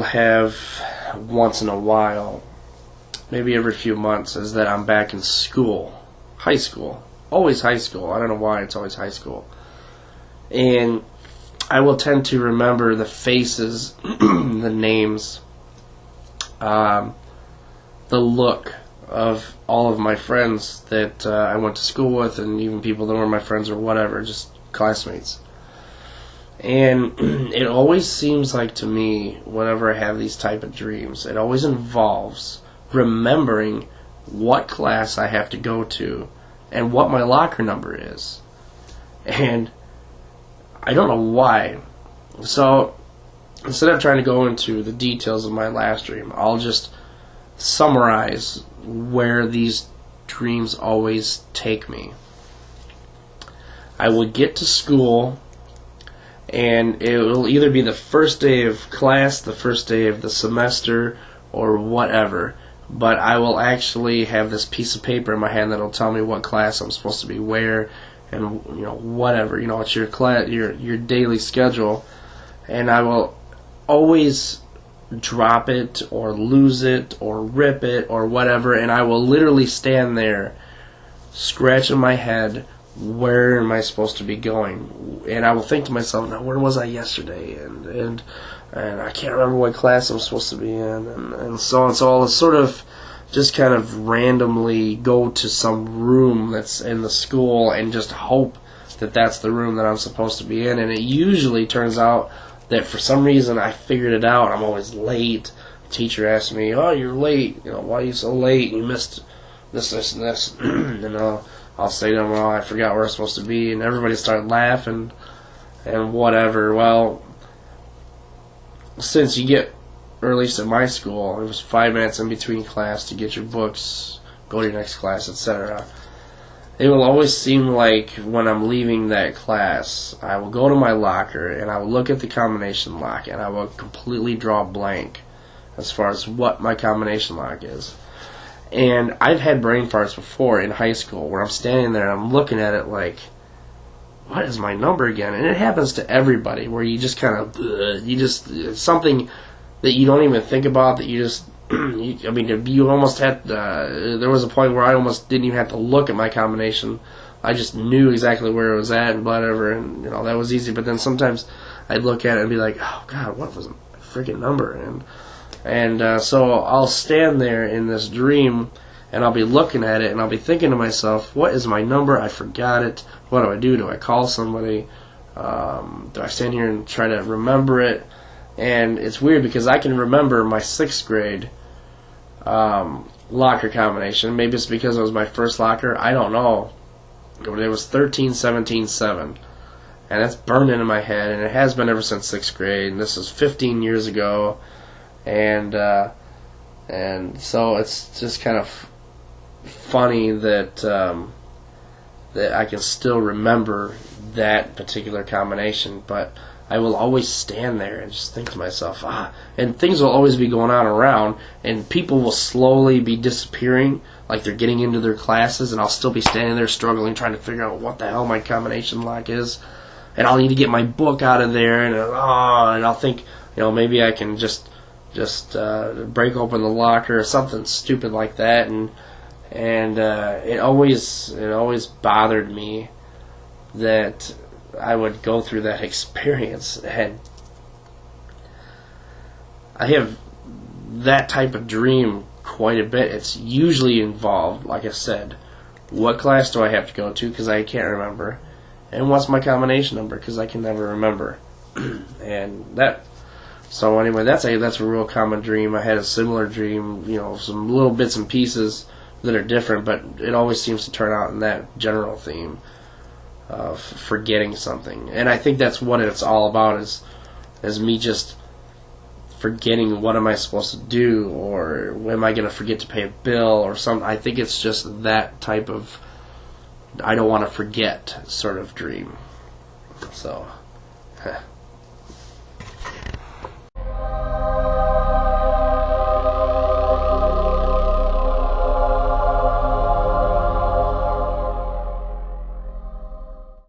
will have once in a while, maybe every few months, is that I'm back in school, high school, always high school. I don't know why it's always high school. And I will tend to remember the faces, the names, the look of all of my friends that I went to school with, and even people that weren't my friends or whatever, just classmates. And it always seems like to me, whenever I have these type of dreams, it always involves remembering what class I have to go to and what my locker number is. And I don't know why. So instead of trying to go into the details of my last dream, I'll just summarize where these dreams always take me. I will get to school, and it will either be the first day of class, the first day of the semester, or whatever. But I will actually have this piece of paper in my hand that'll tell me what class I'm supposed to be where, and whatever. It's your class, your daily schedule, and I will always drop it or lose it or rip it or whatever, and I will literally stand there scratching my head, where am I supposed to be going? And I will think to myself, now where was I yesterday? And I can't remember what class I'm supposed to be in, and so on. So I'll sort of just kind of randomly go to some room that's in the school and just hope that that's the room that I'm supposed to be in. And it usually turns out that for some reason I figured it out. I'm always late. The teacher asks me, "Oh, you're late. Why are you so late? You missed this, this, and this." I'll say to them, "Well, I forgot where I'm supposed to be," and everybody started laughing and whatever. Well, since you get, or at least at my school, it was 5 minutes in between class to get your books, go to your next class, etc. It will always seem like when I'm leaving that class, I will go to my locker and I will look at the combination lock and I will completely draw blank as far as what my combination lock is. And I've had brain farts before in high school where I'm standing there and I'm looking at it like, what is my number again? And it happens to everybody where you just kind of, something that you don't even think about, that you just, you almost had, there was a point where I almost didn't even have to look at my combination. I just knew exactly where it was at and whatever, and that was easy. But then sometimes I'd look at it and be like, oh God, what was my freaking number? And so I'll stand there in this dream, and I'll be looking at it, and I'll be thinking to myself, what is my number? I forgot it. What do I do? Do I call somebody? Do I stand here and try to remember it? And it's weird because I can remember my 6th grade locker combination. Maybe it's because it was my first locker. I don't know. It was 13, 17, 7. And that's burned into my head, and it has been ever since 6th grade. And this is 15 years ago. And so it's just kind of funny that that I can still remember that particular combination, but I will always stand there and just think to myself, and things will always be going on around, and people will slowly be disappearing, like they're getting into their classes, and I'll still be standing there struggling, trying to figure out what the hell my combination lock is, and I'll need to get my book out of there, and I'll think, maybe I can just break open the locker or something stupid like that, and it always bothered me that I would go through that experience. And I have that type of dream quite a bit. It's usually involved, like I said, what class do I have to go to because I can't remember, and what's my combination number because I can never remember. So anyway, that's a real common dream. I had a similar dream, some little bits and pieces that are different, but it always seems to turn out in that general theme of forgetting something. And I think that's what it's all about, is me just forgetting what am I supposed to do, or am I going to forget to pay a bill or something. I think it's just that type of I don't want to forget sort of dream. So